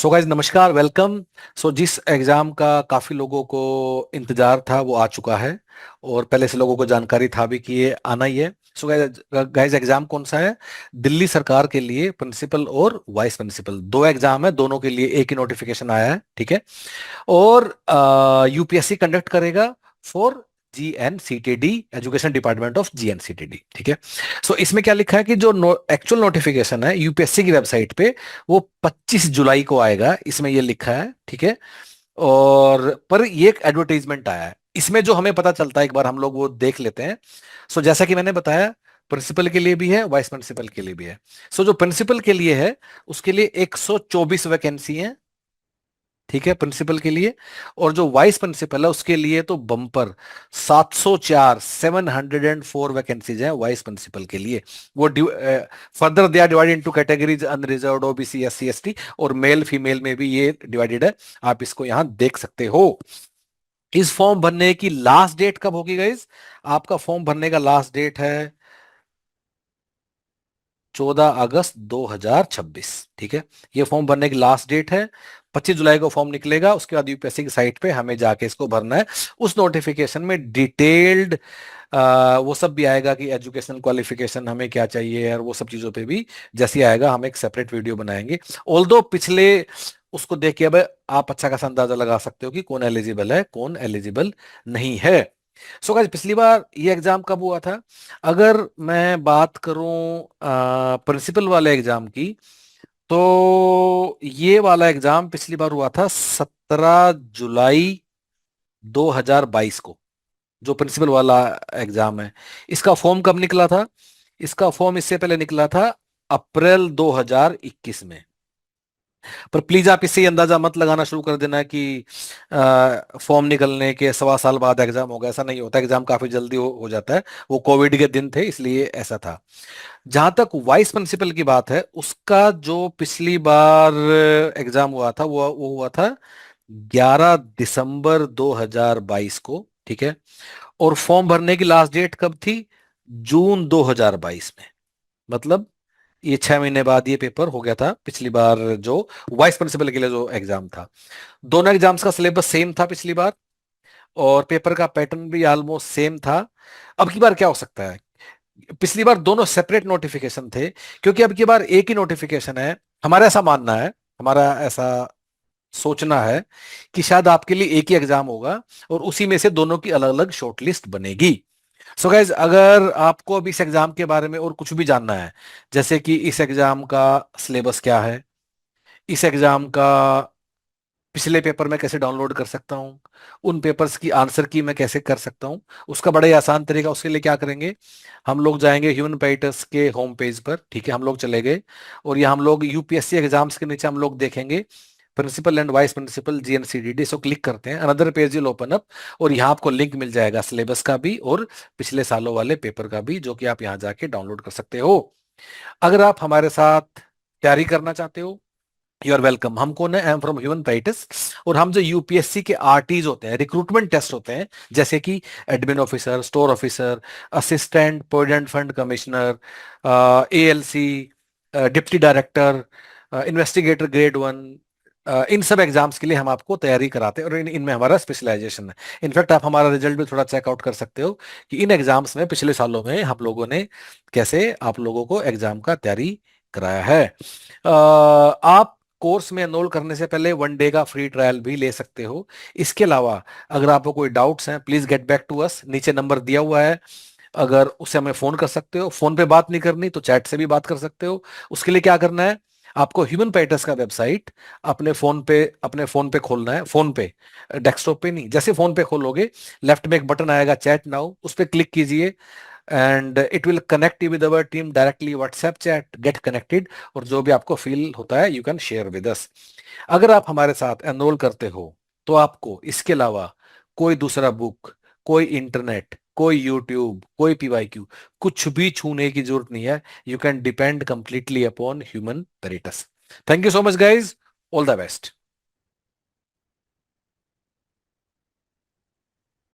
So guys नमस्कार, welcome. जिस exam का काफी लोगों को इंतजार था वो आ चुका है, और पहले से लोगों को जानकारी था भी कि ये आना ही है। सो गाइज एग्जाम कौन सा है? दिल्ली सरकार के लिए प्रिंसिपल और वाइस प्रिंसिपल दो एग्जाम है, दोनों के लिए एक ही नोटिफिकेशन आया है, ठीक है। और यूपीएससी कंडक्ट करेगा for GNCTD, education department of GNCTD, ठीक है। इसमें क्या लिखा है कि जो एक्चुअल नोटिफिकेशन है यूपीएससी की वेबसाइट पे वो 25 जुलाई को आएगा, इसमें ये लिखा है, ठीक है। और पर ये एक एडवर्टाइजमेंट आया है, इसमें जो हमें पता चलता है एक बार हम लोग वो देख लेते हैं। जैसा कि मैंने बताया, प्रिंसिपल के लिए भी है, वाइस प्रिंसिपल के लिए भी है। जो प्रिंसिपल के लिए है उसके लिए 124 वैकेंसी है, ठीक है, प्रिंसिपल के लिए। और जो वाइस प्रिंसिपल है उसके लिए तो बम्पर 704 वैकेंसीज हैं वाइस प्रिंसिपल के लिए। वो further they are divided into categories, unreserved, OBC, SC, ST, और मेल फीमेल में भी ये डिवाइडेड है। आप इसको यहां देख सकते हो। इस फॉर्म भरने की लास्ट डेट कब होगी गाइज? आपका फॉर्म भरने का लास्ट डेट है 14 अगस्त 2026, ठीक है। ये फॉर्म भरने की लास्ट डेट है। 25 जुलाई को फॉर्म निकलेगा, उसके बाद यूपीएससी की साइट पे हमें जाके इसको भरना है। उस नोटिफिकेशन में डिटेल्ड वो सब भी आएगा कि एजुकेशन क्वालिफिकेशन हमें क्या चाहिए, और वो सब चीजों पे भी जैसे ही आएगा हम एक सेपरेट वीडियो बनाएंगे। ऑल्दो पिछले उसको देख के अब आप अच्छा खासा अंदाजा लगा सकते हो कि कौन एलिजिबल है, कौन एलिजिबल नहीं है। गाइस पिछली बार ये एग्जाम कब हुआ था? अगर मैं बात करूं प्रिंसिपल वाले एग्जाम की, तो ये वाला एग्जाम पिछली बार हुआ था 17 जुलाई 2022 को, जो प्रिंसिपल वाला एग्जाम है। इसका फॉर्म कब निकला था? इसका फॉर्म इससे पहले निकला था अप्रैल 2021 में। पर प्लीज आप इससे ही अंदाजा मत लगाना शुरू कर देना कि फॉर्म निकलने के 1.25 साल बाद एग्जाम होगा। ऐसा नहीं होता, एग्जाम काफी जल्दी हो जाता है। वो कोविड के दिन थे इसलिए ऐसा था। जहां तक वाइस प्रिंसिपल की बात है, उसका जो पिछली बार एग्जाम हुआ था वो हुआ था 11 दिसंबर 2022 को, ठीक है। और फॉर्म भरने की लास्ट डेट कब थी? जून 2022 में। मतलब ये 6 महीने बाद ये पेपर हो गया था पिछली बार, जो वाइस प्रिंसिपल के लिए जो एग्जाम था। दोनों एग्जाम्स का सिलेबस सेम था पिछली बार, और पेपर का पैटर्न भी ऑलमोस्ट सेम था। अब की बार क्या हो सकता है? पिछली बार दोनों सेपरेट नोटिफिकेशन थे, क्योंकि अब की बार एक ही नोटिफिकेशन है। हमारा ऐसा मानना है, हमारा ऐसा सोचना है कि शायद आपके लिए एक ही एग्जाम होगा, और उसी में से दोनों की अलग अलग शॉर्टलिस्ट बनेगी। गाइज अगर आपको अब इस एग्जाम के बारे में और कुछ भी जानना है, जैसे कि इस एग्जाम का सिलेबस क्या है, इस एग्जाम का पिछले पेपर में कैसे डाउनलोड कर सकता हूँ, उन पेपर्स की आंसर की मैं कैसे कर सकता हूँ, उसका बड़ा ही आसान तरीका। उसके लिए क्या करेंगे, हम लोग जाएंगे ह्यूमन पैटर्स के होम पेज पर, ठीक है। हम लोग चले गए और यहाँ हम लोग यूपीएससी एग्जाम्स के नीचे हम लोग देखेंगे principal and vice principal GNCTD। इसको क्लिक करते हैं, another page will open up, और यहाँ आपको लिंक मिल जाएगा सिलेबस का भी और पिछले सालों वाले पेपर का भी, जो कि आप यहाँ जाके डाउनलोड कर सकते हो। अगर आप हमारे साथ तैयारी करना चाहते हो, यू आर वेलकम। हम कौन है? I am from human patters. और हम जो यूपीएससी के आरटीज होते हैं, रिक्रूटमेंट टेस्ट होते हैं, जैसे कि admin officer, store officer, assistant provident fund commissioner, ALC, deputy director, investigator grade 1, इन सब एग्जाम्स के लिए हम आपको तैयारी कराते हैं, और इनमें हमारा स्पेशलाइजेशन है। इनफैक्ट आप हमारा रिजल्ट भी थोड़ा चेकआउट कर सकते हो कि इन एग्जाम्स में पिछले सालों में हम लोगों ने कैसे आप लोगों को एग्जाम का तैयारी कराया है। आप कोर्स में एनरोल करने से पहले 1 डे का फ्री ट्रायल भी ले सकते हो। इसके अलावा अगर आपको कोई डाउट्स हैं, please get back to us. नीचे नंबर दिया हुआ है, अगर उससे हमें फोन कर सकते हो। फोन पे बात नहीं करनी तो चैट से भी बात कर सकते हो। उसके लिए क्या करना है, आपको ह्यूमन पैटर्स का वेबसाइट अपने फोन पे खोलना है। फोन पे, डेस्कटॉप पे नहीं। जैसे फोन पे खोलोगे, लेफ्ट में एक बटन आएगा चैट नाउ, उस पर क्लिक कीजिए, and it will connect you with our team directly, WhatsApp chat, get connected, और जो भी आपको फील होता है you can share with us. अगर आप हमारे साथ एनरोल करते हो तो आपको इसके अलावा कोई दूसरा बुक, कोई इंटरनेट, कोई यूट्यूब, कोई PYQ, कुछ भी छूने की जरूरत नहीं है। You can depend completely upon human peritus. Thank you so much guys, all the best.